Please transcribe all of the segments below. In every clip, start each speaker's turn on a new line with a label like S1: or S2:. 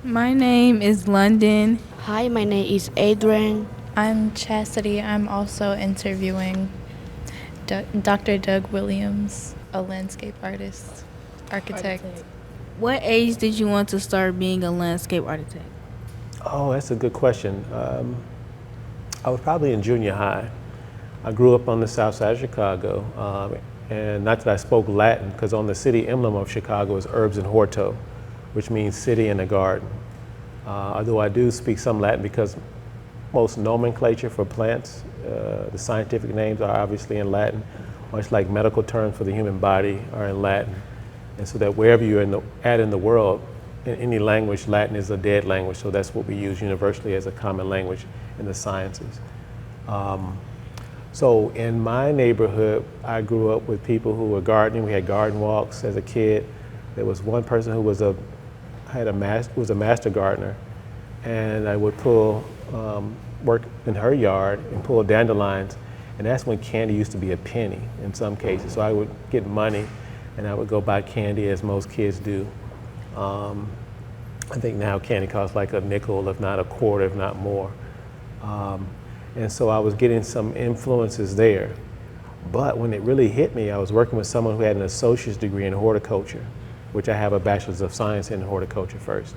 S1: My name is London.
S2: Hi, my name is Adrian.
S3: I'm Chastity. I'm also interviewing Dr. Doug Williams, a landscape artist, architect.
S1: What age did you want to start being a landscape architect?
S4: Oh, that's a good question. I was probably in junior high. I grew up on the south side of Chicago, and not that I spoke Latin, because on the city emblem of Chicago is Urbs and Horto, which means city and a garden. Although I do speak some Latin because most nomenclature for plants, the scientific names are obviously in Latin, much like medical terms for the human body are in Latin. And so that wherever you're in the world, in any language, Latin is a dead language, so that's what we use universally as a common language in the sciences. So in my neighborhood, I grew up with people who were gardening. We had garden walks as a kid. There was one person who was was a master gardener, and I would work in her yard and pull dandelions, and that's when candy used to be a penny in some cases. So I would get money, and I would go buy candy as most kids do. I think now candy costs like a nickel, if not a quarter, if not more. And so I was getting some influences there. But when it really hit me, I was working with someone who had an associate's degree in horticulture, which I have a bachelor's of science in horticulture first.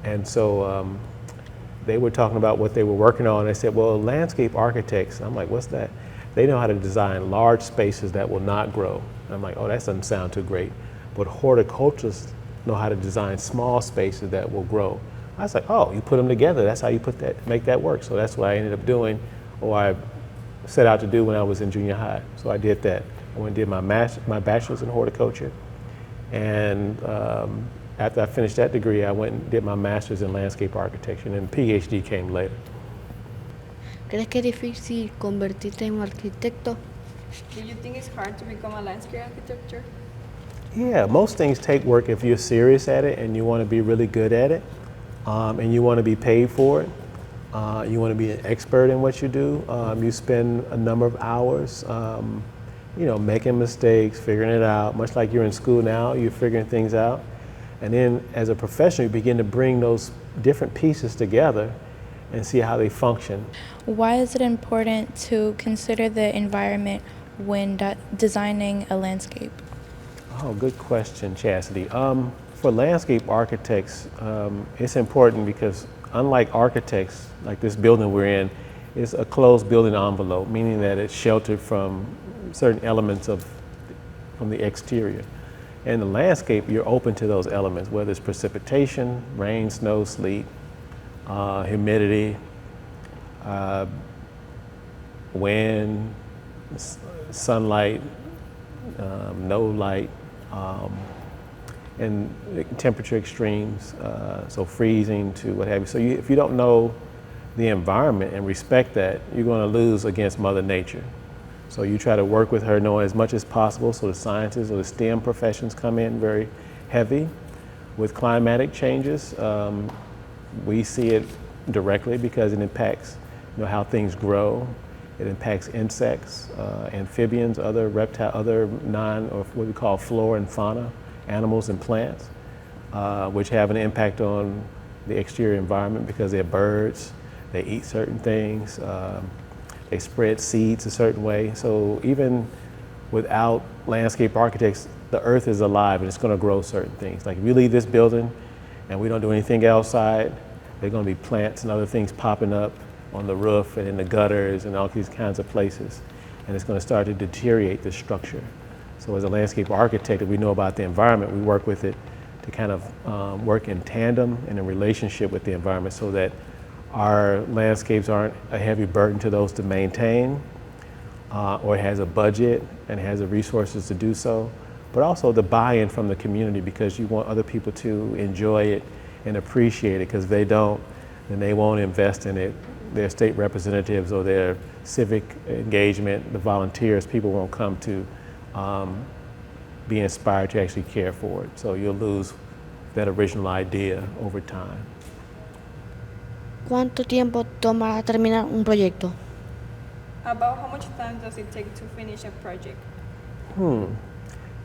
S4: And so they were talking about what they were working on. They said, well, landscape architects, I'm like, what's that? They know how to design large spaces that will not grow. And I'm like, oh, that doesn't sound too great. But horticulturists know how to design small spaces that will grow. I was like, oh, you put them together. That's how you make that work. So that's what I ended up doing, or I set out to do when I was in junior high. So I did that. I went and did my bachelor's in horticulture. And after I finished that degree, I went and did my master's in landscape architecture, and then PhD came later.
S2: ¿Crees que es difícil convertirte en un arquitecto?
S5: Do you think it's hard to become a landscape architecture?
S4: Yeah, most things take work if you're serious at it and you want to be really good at it, and you want to be paid for it. You want to be an expert in what you do. You spend a number of hours, making mistakes, figuring it out. Much like you're in school now, you're figuring things out. And then as a professional, you begin to bring those different pieces together and see how they function.
S3: Why is it important to consider the environment when designing a landscape?
S4: Oh, good question, Chastity. For landscape architects, it's important because unlike architects, like this building we're in, it's a closed building envelope, meaning that it's sheltered from certain elements from the exterior. In the landscape, you're open to those elements, whether it's precipitation, rain, snow, sleet, humidity, wind, sunlight, no light, and temperature extremes, so freezing to what have you. So if you don't know the environment and respect that, you're going to lose against Mother Nature. So you try to work with her knowing as much as possible, so the sciences or the STEM professions come in very heavy. With climatic changes, we see it directly because it impacts how things grow. It impacts insects, amphibians, other reptiles, other or what we call flora and fauna, animals and plants, which have an impact on the exterior environment because they're birds, they eat certain things, they spread seeds a certain way. So even without landscape architects, the earth is alive and it's going to grow certain things. Like if we leave this building and we don't do anything outside, there are going to be plants and other things popping up on the roof and in the gutters and all these kinds of places. And it's going to start to deteriorate the structure. So as a landscape architect, if we know about the environment, we work with it to kind of work in tandem and in relationship with the environment so that our landscapes aren't a heavy burden to those to maintain, or it has a budget and has the resources to do so, but also the buy-in from the community because you want other people to enjoy it and appreciate it, because if they don't, then they won't invest in it. Their state representatives or their civic engagement, the volunteers, people won't come to be inspired to actually care for it. So you'll lose that original idea over time.
S2: ¿Cuánto tiempo toma terminar un proyecto?
S5: About how much time does it take to finish a project?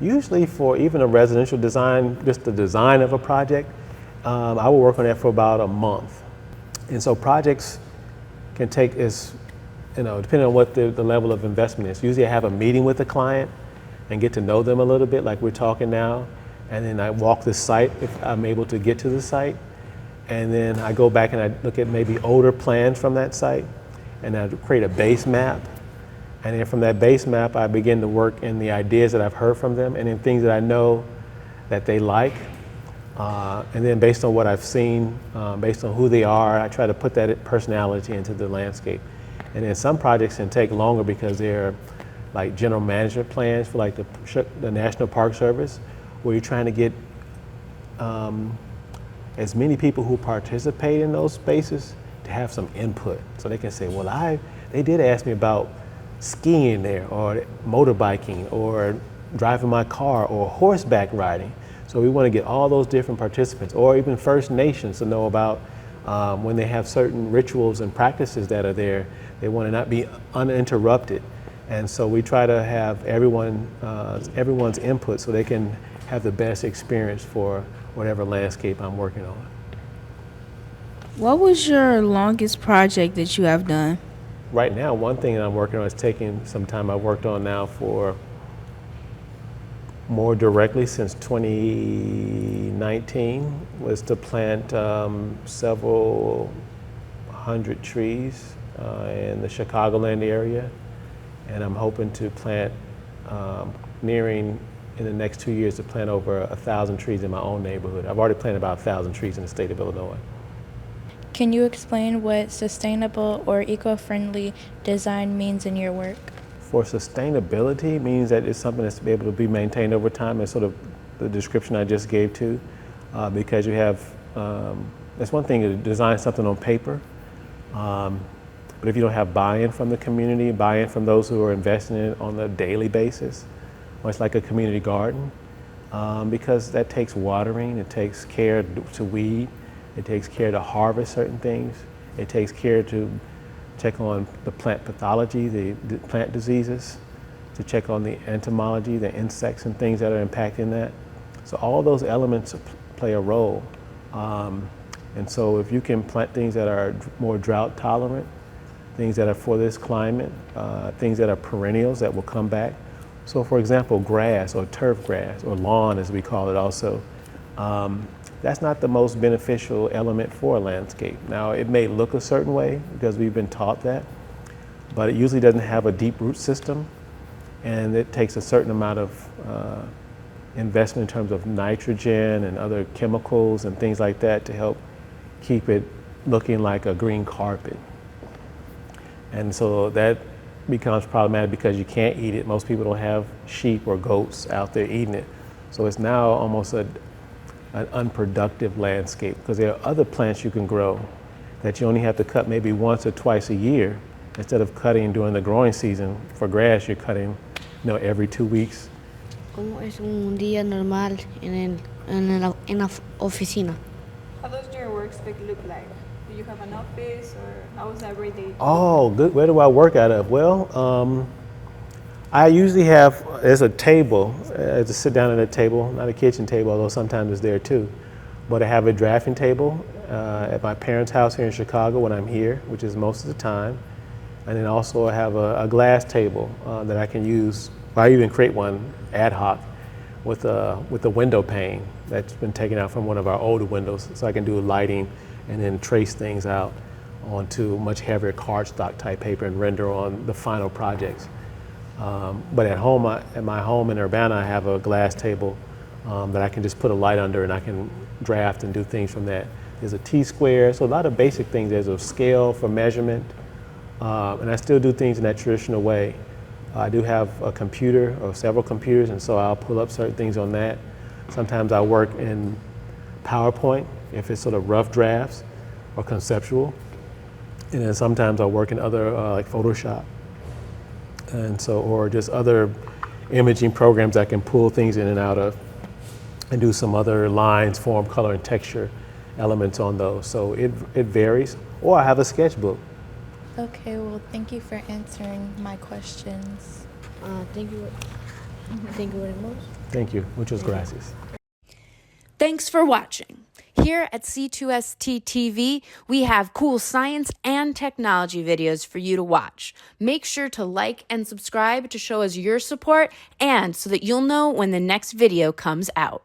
S4: Usually for even a residential design, just the design of a project, I will work on that for about a month. And so projects can take, depending on what the level of investment is. Usually I have a meeting with the client and get to know them a little bit like we're talking now. And then I walk the site if I'm able to get to the site. And then I go back and I look at maybe older plans from that site and I create a base map. And then from that base map, I begin to work in the ideas that I've heard from them and in things that I know that they like. And then based on what I've seen, based on who they are, I try to put that personality into the landscape. And then some projects can take longer because they're like general management plans for like the National Park Service, where you're trying to get as many people who participate in those spaces to have some input. So they can say, well, they did ask me about skiing there or motorbiking or driving my car or horseback riding. So we want to get all those different participants, or even First Nations, to know about when they have certain rituals and practices that are there. They want to not be uninterrupted. And so we try to have everyone's input so they can have the best experience for whatever landscape I'm working on.
S1: What was your longest project that you have done?
S4: Right now, one thing that I'm working on is taking some time I've worked on now for more directly since 2019, was to plant several hundred trees in the Chicagoland area. And I'm hoping to plant, nearing in the next 2 years, to plant over 1,000 trees in my own neighborhood. I've already planted about 1,000 trees in the state of Illinois.
S3: Can you explain what sustainable or eco-friendly design means in your work?
S4: For sustainability, means that it's something that's able to be maintained over time. It's sort of the description I just gave to, because you have, it's one thing to design something on paper, but if you don't have buy-in from the community, buy-in from those who are investing in it on a daily basis, much like a community garden, because that takes watering, it takes care to weed, it takes care to harvest certain things, it takes care to check on the plant pathology, the plant diseases, to check on the entomology, the insects and things that are impacting that. So all those elements play a role. And so if you can plant things that are more drought tolerant, things that are for this climate, things that are perennials that will come back. So for example, grass or turf grass or lawn as we call it also, that's not the most beneficial element for a landscape. Now it may look a certain way because we've been taught that, but it usually doesn't have a deep root system, and it takes a certain amount of investment in terms of nitrogen and other chemicals and things like that to help keep it looking like a green carpet. And so that becomes problematic because you can't eat it. Most people don't have sheep or goats out there eating it. So it's now almost an unproductive landscape, because there are other plants you can grow that you only have to cut maybe once or twice a year. Instead of cutting during the growing season for grass, you're cutting every 2 weeks.
S2: ¿Cómo es un día normal en la oficina?
S5: How does your workspace look like? Do you have an office, or how is every day?
S4: Oh, good. Where do I work out of? Well, I usually have, there's a table, I just sit down at a table, not a kitchen table, although sometimes it's there too. But I have a drafting table at my parents' house here in Chicago when I'm here, which is most of the time. And then also I have a glass table that I can use. I even create one ad hoc with a window pane that's been taken out from one of our older windows, so I can do lighting and then trace things out onto much heavier cardstock type paper and render on the final projects. But at home, at my home in Urbana, I have a glass table that I can just put a light under, and I can draft and do things from that. There's a T-square, so a lot of basic things. There's a scale for measurement, and I still do things in that traditional way. I do have a computer or several computers, and so I'll pull up certain things on that. Sometimes I work in PowerPoint if it's sort of rough drafts or conceptual, and then sometimes I work in other like Photoshop. And so, or just other imaging programs I can pull things in and out of and do some other lines, form, color, and texture elements on those. So it varies. Or I have a sketchbook.
S3: Okay, well, thank you for answering my questions.
S2: Thank you very much.
S4: Thank you. Muchas gracias.
S6: Thanks for watching. Here at C2ST TV, we have cool science and technology videos for you to watch. Make sure to like and subscribe to show us your support and so that you'll know when the next video comes out.